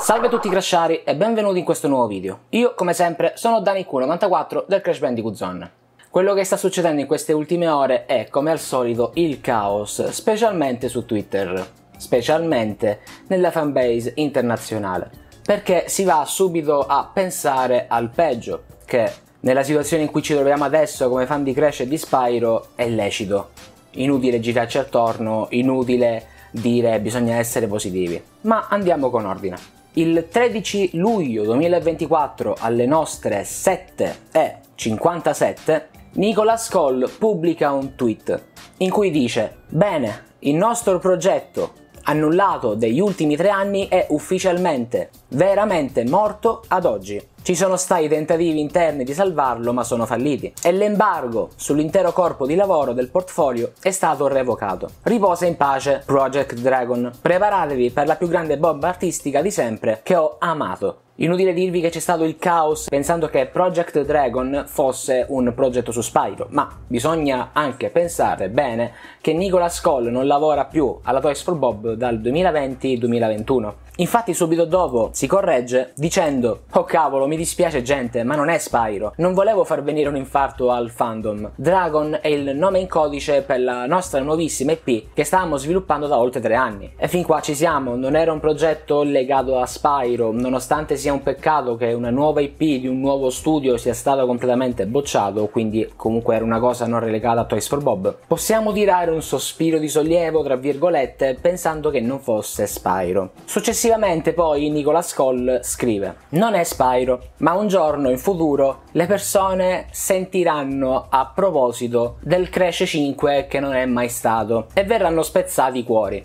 Salve a tutti crashari e benvenuti in questo nuovo video. Io, come sempre, sono Daniq94 del Crash Bandicoot Zone. Quello che sta succedendo in queste ultime ore è, come al solito, il caos, specialmente su Twitter, specialmente nella fanbase internazionale, perché si va subito a pensare al peggio, che nella situazione in cui ci troviamo adesso come fan di Crash e di Spyro è lecito. Inutile girarci attorno, inutile dire bisogna essere positivi. Ma andiamo con ordine. Il 13 luglio 2024 alle nostre 7:57 Nicholas Cole pubblica un tweet in cui dice: bene, il nostro progetto annullato degli ultimi 3 anni è ufficialmente, veramente morto ad oggi. Ci sono stati tentativi interni di salvarlo ma sono falliti e l'embargo sull'intero corpo di lavoro del portfolio è stato revocato. Riposa in pace Project Dragon, preparatevi per la più grande bomba artistica di sempre che ho amato. Inutile dirvi che c'è stato il caos pensando che Project Dragon fosse un progetto su Spyro, ma bisogna anche pensare bene che Nicholas Cole non lavora più alla Toys for Bob dal 2020-2021. Infatti subito dopo si corregge dicendo: oh cavolo, mi dispiace gente, ma non è Spyro, non volevo far venire un infarto al fandom. Dragon è il nome in codice per la nostra nuovissima IP che stavamo sviluppando da oltre 3 anni. E fin qua ci siamo, non era un progetto legato a Spyro, nonostante sia un peccato che una nuova IP di un nuovo studio sia stato completamente bocciato, quindi comunque era una cosa non relegata a Toys for Bob. Possiamo tirare un sospiro di sollievo, tra virgolette, pensando che non fosse Spyro. Successivamente poi Nicholas Cole scrive: non è Spyro, ma un giorno in futuro le persone sentiranno a proposito del Crash 5 che non è mai stato e verranno spezzati i cuori.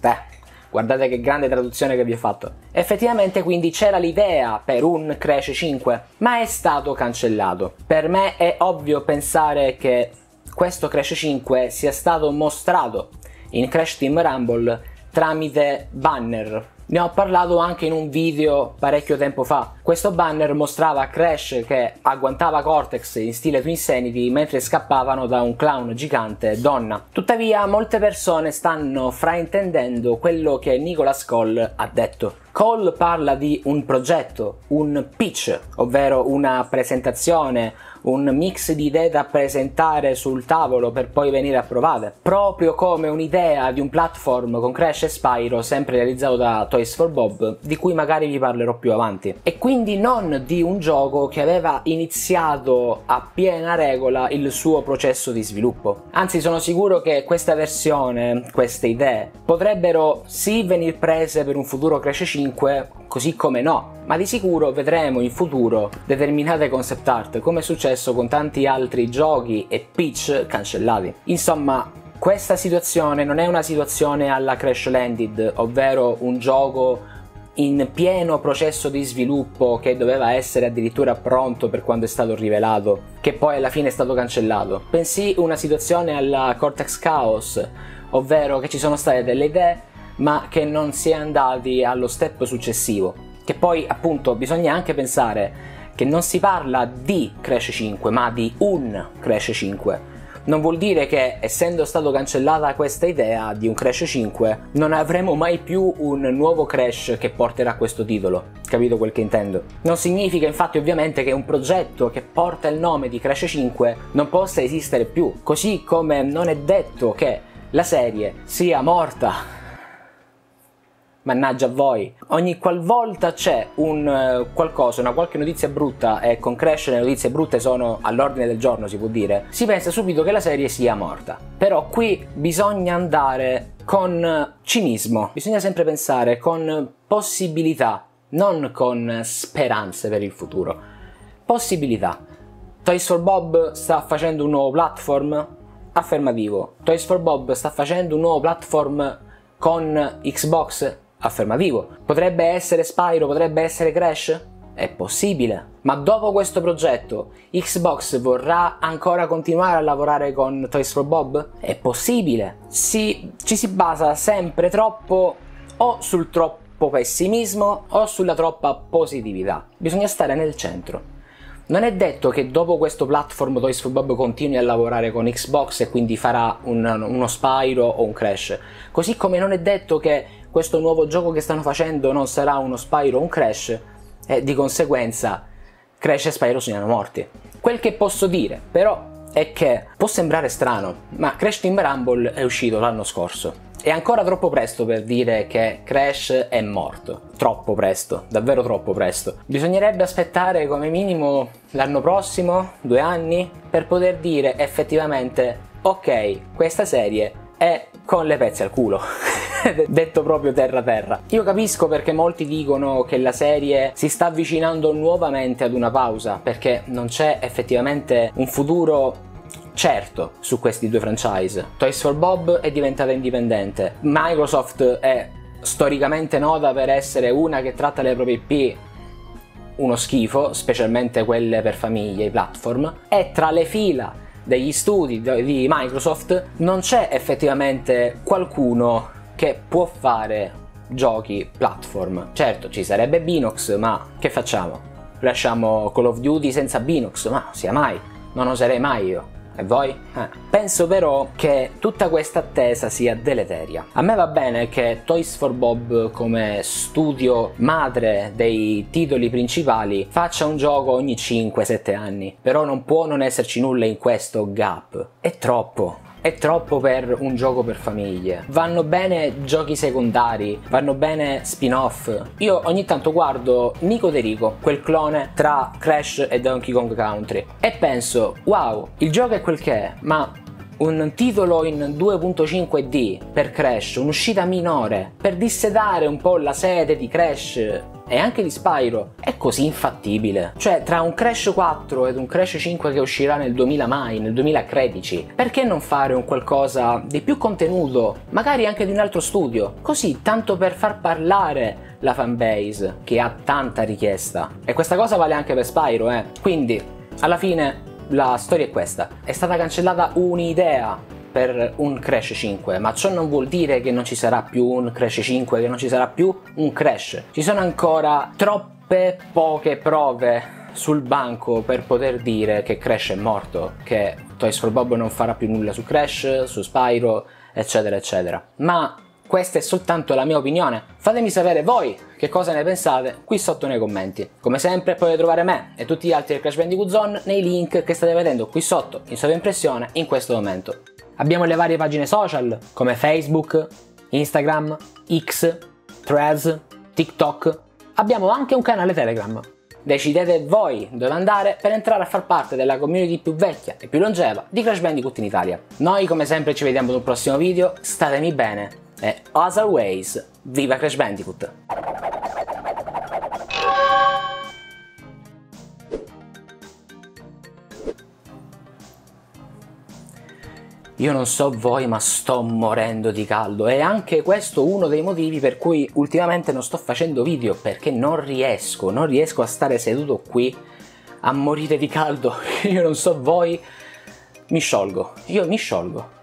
Guardate che grande traduzione che vi ho fatto. Effettivamente quindi c'era l'idea per un Crash 5, ma è stato cancellato. Per me è ovvio pensare che questo Crash 5 sia stato mostrato in Crash Team Rumble tramite banner. Ne ho parlato anche in un video parecchio tempo fa. Questo banner mostrava Crash che agguantava Cortex in stile Twinsanity mentre scappavano da un clown gigante donna. Tuttavia molte persone stanno fraintendendo quello che Nicholas Cole ha detto. Cole parla di un progetto, un pitch, ovvero una presentazione, un mix di idee da presentare sul tavolo per poi venire approvate, proprio come un'idea di un platform con Crash e Spyro sempre realizzato da Toys for Bob, di cui magari vi parlerò più avanti, e quindi non di un gioco che aveva iniziato a piena regola il suo processo di sviluppo. Anzi, sono sicuro che questa versione, queste idee, potrebbero sì venir prese per un futuro Crash 5, così come no, ma di sicuro vedremo in futuro determinate concept art, come è successo con tanti altri giochi e pitch cancellati. Insomma, questa situazione non è una situazione alla Crash Landed, ovvero un gioco in pieno processo di sviluppo che doveva essere addirittura pronto per quando è stato rivelato, che poi alla fine è stato cancellato, bensì una situazione alla Cortex Chaos, ovvero che ci sono state delle idee ma che non si è andati allo step successivo, che poi appunto bisogna anche pensare che non si parla di Crash 5 ma di un Crash 5. Non vuol dire che, essendo stato cancellata questa idea di un Crash 5, non avremo mai più un nuovo Crash che porterà questo titolo. Capito quel che intendo? Non significa infatti ovviamente che un progetto che porta il nome di Crash 5 non possa esistere più, così come non è detto che la serie sia morta. Mannaggia a voi, ogni qualvolta c'è un qualcosa, una qualche notizia brutta, e con Crash le notizie brutte sono all'ordine del giorno, si può dire, si pensa subito che la serie sia morta. Però qui bisogna andare con cinismo, bisogna sempre pensare con possibilità, non con speranze per il futuro. Possibilità. Toys for Bob sta facendo un nuovo platform? Affermativo. Toys for Bob sta facendo un nuovo platform con Xbox? Affermativo. Potrebbe essere Spyro, potrebbe essere Crash? È possibile. Ma dopo questo progetto Xbox vorrà ancora continuare a lavorare con Toys for Bob? È possibile. Ci si basa sempre troppo o sul troppo pessimismo o sulla troppa positività. Bisogna stare nel centro. Non è detto che dopo questo platform Toys for Bob continui a lavorare con Xbox e quindi farà uno Spyro o un Crash, così come non è detto che questo nuovo gioco che stanno facendo non sarà uno Spyro o un Crash, e di conseguenza Crash e Spyro sono morti. Quel che posso dire però è che può sembrare strano, ma Crash Team Rumble è uscito l'anno scorso. È ancora troppo presto per dire che Crash è morto. Troppo presto, davvero troppo presto. Bisognerebbe aspettare come minimo l'anno prossimo, 2 anni, per poter dire effettivamente ok, questa serie è con le pezze al culo. Detto proprio terra terra. Io capisco perché molti dicono che la serie si sta avvicinando nuovamente ad una pausa, perché non c'è effettivamente un futuro certo su questi due franchise. Toys for Bob è diventata indipendente, Microsoft è storicamente nota per essere una che tratta le proprie IP uno schifo, specialmente quelle per famiglie, i platform, e tra le fila degli studi di Microsoft non c'è effettivamente qualcuno che può fare giochi platform. Certo, ci sarebbe Binox, ma che facciamo? Lasciamo Call of Duty senza Binox? Ma sia mai, non oserei mai io. E voi? Penso però che tutta questa attesa sia deleteria. A me va bene che Toys for Bob, come studio madre dei titoli principali, faccia un gioco ogni 5-7 anni, però non può non esserci nulla in questo gap. È troppo per un gioco per famiglie. Vanno bene giochi secondari, vanno bene spin-off. Io ogni tanto guardo Nico De Rico, quel clone tra Crash e Donkey Kong Country, e penso, wow, il gioco è quel che è, ma un titolo in 2.5D per Crash, un'uscita minore, per dissetare un po' la sede di Crash e anche di Spyro, è così infattibile. Cioè, tra un Crash 4 ed un Crash 5 che uscirà nel 2000 mai, nel 2013, perché non fare un qualcosa di più contenuto, magari anche di un altro studio, così tanto per far parlare la fanbase che ha tanta richiesta. E questa cosa vale anche per Spyro, Quindi, alla fine, la storia è questa: è stata cancellata un'idea per un Crash 5, ma ciò non vuol dire che non ci sarà più un Crash 5, che non ci sarà più un Crash. Ci sono ancora troppe poche prove sul banco per poter dire che Crash è morto, che Toys for Bob non farà più nulla su Crash, su Spyro, eccetera eccetera. Ma questa è soltanto la mia opinione. Fatemi sapere voi che cosa ne pensate qui sotto nei commenti. Come sempre potete trovare me e tutti gli altri del Crash Bandicoot Zone nei link che state vedendo qui sotto in sovraimpressione in questo momento. Abbiamo le varie pagine social come Facebook, Instagram, X, Threads, TikTok. Abbiamo anche un canale Telegram. Decidete voi dove andare per entrare a far parte della community più vecchia e più longeva di Crash Bandicoot in Italia. Noi come sempre ci vediamo nel prossimo video, statemi bene e as always, viva Crash Bandicoot! Io non so voi, ma sto morendo di caldo, e anche questo uno dei motivi per cui ultimamente non sto facendo video, perché non riesco a stare seduto qui a morire di caldo. Io non so voi, io mi sciolgo.